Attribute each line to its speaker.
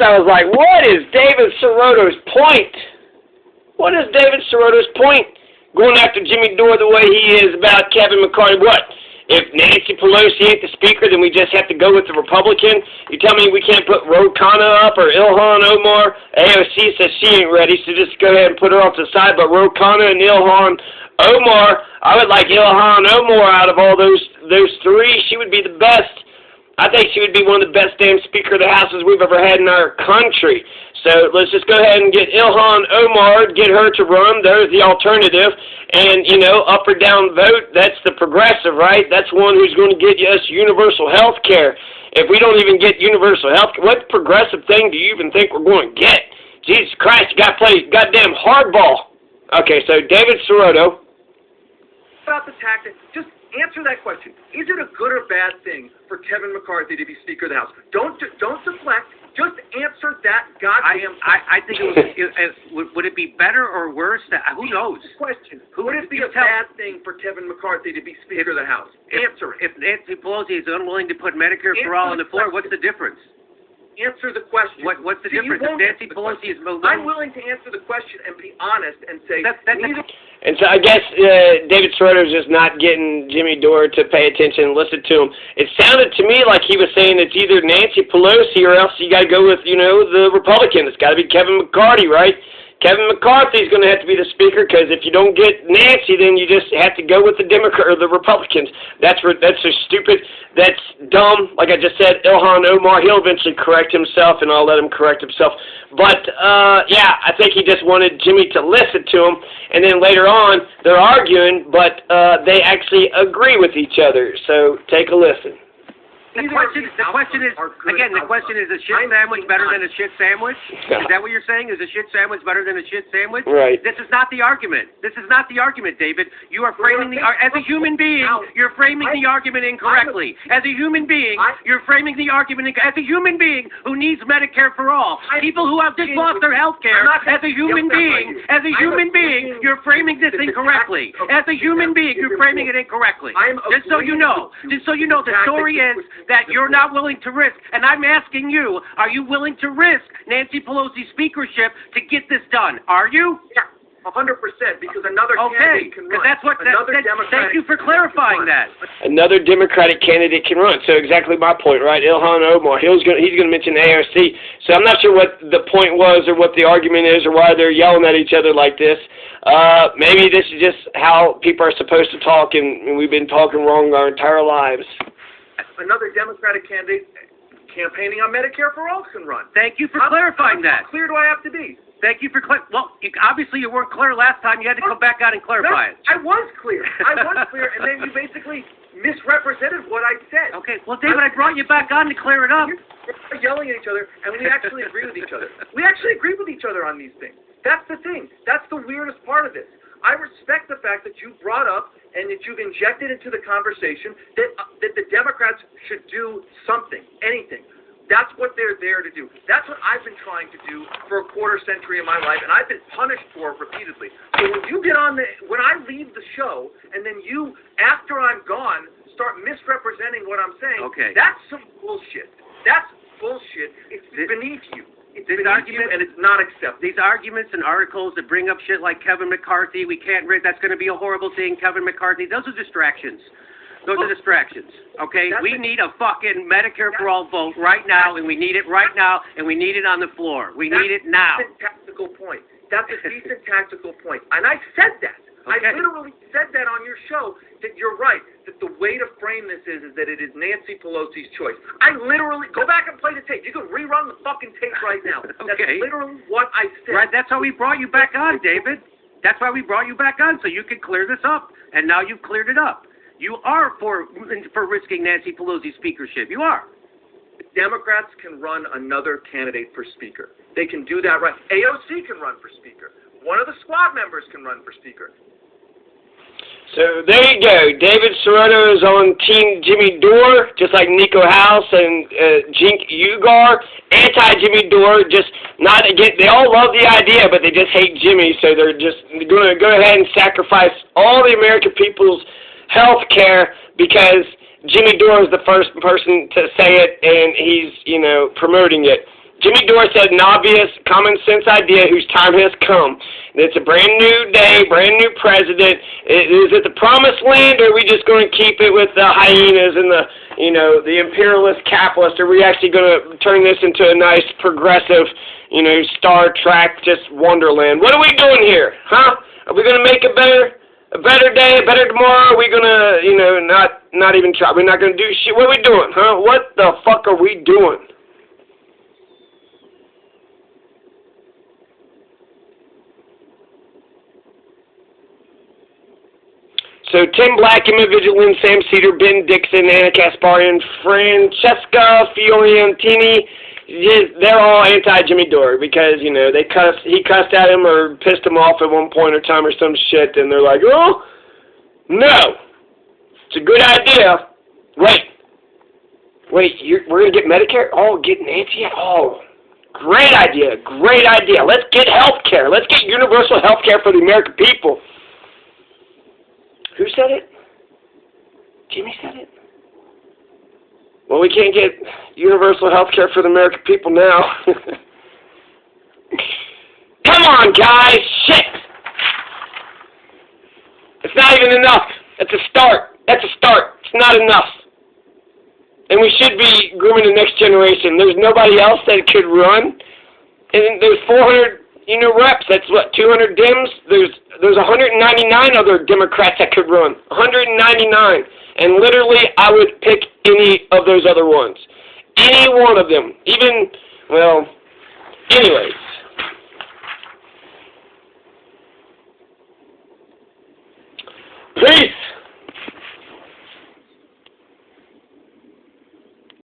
Speaker 1: first I was like, what is David Sirota's point? What is David Sirota's point? Going after Jimmy Dore the way he is about Kevin McCarthy. What? If Nancy Pelosi ain't the speaker, then we just have to go with the Republican? You tell me we can't put Ro Khanna up or Ilhan Omar? AOC says she ain't ready, so just go ahead and put her off to the side. But Ro Khanna and Ilhan Omar, I would like Ilhan Omar out of all those three. She would be the best. I think she would be one of the best damn Speaker of the Houses we've ever had in our country. So let's just go ahead and get Ilhan Omar, get her to run. There's the alternative. And, you know, up or down vote, that's the progressive, right? That's one who's going to get us universal health care. If we don't even get universal health care, what progressive thing do you even think we're going to get? Jesus Christ, you got to play goddamn hardball. Okay, so David Sirota.
Speaker 2: About the tactic, just answer that question. Is it a good or bad thing for Kevin McCarthy to be Speaker of the House? Don't deflect. Just answer that goddamn question.
Speaker 3: I think would it be better or worse? Who knows?
Speaker 2: Question. Would it be a bad thing for Kevin McCarthy to be Speaker of the House? Answer it.
Speaker 3: If Nancy Pelosi is unwilling to put Medicare for all on the floor, what's the difference?
Speaker 2: Answer the question.
Speaker 3: What's the difference? If Nancy Pelosi is
Speaker 2: I'm willing to answer the question and be honest and say
Speaker 1: And so I guess David Sirota is just not getting Jimmy Dore to pay attention and listen to him. It sounded to me like he was saying it's either Nancy Pelosi or else you got to go with, you know, the Republican. It's got to be Kevin McCarthy, right? Kevin McCarthy's going to have to be the speaker because if you don't get Nancy, then you just have to go with the Democrat or the Republicans. That's so stupid. That's dumb. Like I just said, Ilhan Omar, he'll eventually correct himself, and I'll let him correct himself. But, yeah, I think he just wanted Jimmy to listen to him, and then later on they're arguing, but they actually agree with each other. So take a listen.
Speaker 3: The question is, again, the question is a shit sandwich better than a shit sandwich? Is that what you're saying? Is a shit sandwich better than a shit sandwich?
Speaker 1: Right.
Speaker 3: This is not the argument. This is not the argument, David. You are framing as a human being, you're framing the argument incorrectly. As a human being, you're framing the argument as a human being who needs Medicare for all. People who have just lost their health care. As a human being, you're framing this incorrectly. As a human being, you're framing it incorrectly. Just so you know, the story is that you're not willing to risk. And I'm asking you, are you willing to risk Nancy Pelosi's speakership to get this done? Are you?
Speaker 2: Yeah, 100%, because another candidate can run.
Speaker 3: Thank you for clarifying that.
Speaker 1: Another Democratic candidate can run. So exactly my point, right? Ilhan Omar, he's going to mention AOC. So I'm not sure what the point was or what the argument is or why they're yelling at each other like this. Maybe this is just how people are supposed to talk, and we've been talking wrong our entire lives.
Speaker 2: Another Democratic candidate campaigning on Medicare for all can run.
Speaker 3: Thank you for clarifying that.
Speaker 2: How clear do I have to be?
Speaker 3: Thank you for obviously you weren't clear last time. You had to come back out and clarify it.
Speaker 2: I was clear. And then you basically misrepresented what I said.
Speaker 3: Okay, well, David, I brought you back on to clear it up.
Speaker 2: You're yelling at each other, and we actually agree with each other. We actually agree with each other on these things. That's the thing. That's the weirdest part of this. I respect the fact that you brought up and that you've injected into the conversation that the Democrats should do something, anything. That's what they're there to do. That's what I've been trying to do for a quarter century of my life, and I've been punished for it repeatedly. So when you get on when I leave the show, and then you, after I'm gone, start misrepresenting what I'm saying, that's some bullshit. That's bullshit. It's beneath you. It's beneath you, and it's not acceptable.
Speaker 3: These arguments and articles that bring up shit like Kevin McCarthy, we can't read, that's going to be a horrible thing, Kevin McCarthy, those are distractions. Those are distractions, okay? We need a fucking Medicare for all vote right now, and we need it right now, and we need it on the floor. We need it now.
Speaker 2: That's a tactical point. That's a decent tactical point. And I said that. I literally said that on your show, that you're right, that the way to frame this is that it is Nancy Pelosi's choice. I literally, go back and play the tape. You can rerun the fucking tape right now. That's literally what I said.
Speaker 3: Right, that's how we brought you back on, David. That's why we brought you back on, so you could clear this up. And now you've cleared it up. You are for risking Nancy Pelosi's speakership. You are.
Speaker 2: Democrats can run another candidate for speaker. They can do that right. AOC can run for speaker. One of the squad members can run for speaker.
Speaker 1: So there you go. David Sirota is on Team Jimmy Dore, just like Nico House and Jink Ugar. Anti-Jimmy Dore, just not again. They all love the idea, but they just hate Jimmy. So they're just going to go ahead and sacrifice all the American people's health care because Jimmy Dore is the first person to say it, and he's, promoting it. Jimmy Dore said an obvious, common-sense idea whose time has come. It's a brand new day, brand new president. Is it the promised land, or are we just going to keep it with the hyenas and the imperialist capitalists? Are we actually going to turn this into a nice, progressive, Star Trek, just wonderland? What are we doing here, huh? Are we going to make a better day, a better tomorrow? Are we going to, not even try? We're not going to do shit. What are we doing, huh? What the fuck are we doing? So Tim Black, Emma Vigilant, Sam Cedar, Ben Dixon, Anna Kasparian, Francesca Fiorentini, they're all anti-Jimmy Dore because, he cussed at him or pissed him off at one point or time or some shit, and they're like, oh, no, it's a good idea. Wait, we're going to get Medicare? Oh, get Nancy? Oh, great idea. Let's get health care. Let's get universal health care for the American people. Who said it? Jimmy said it? Well, we can't get universal health care for the American people now. Come on, guys! Shit! It's not even enough. It's a start. It's not enough. And we should be grooming the next generation. There's nobody else that could run. And there's 400... reps, that's what, 200 Dems? There's 199 other Democrats that could run. 199. And literally, I would pick any of those other ones. Any one of them. Anyways. Peace!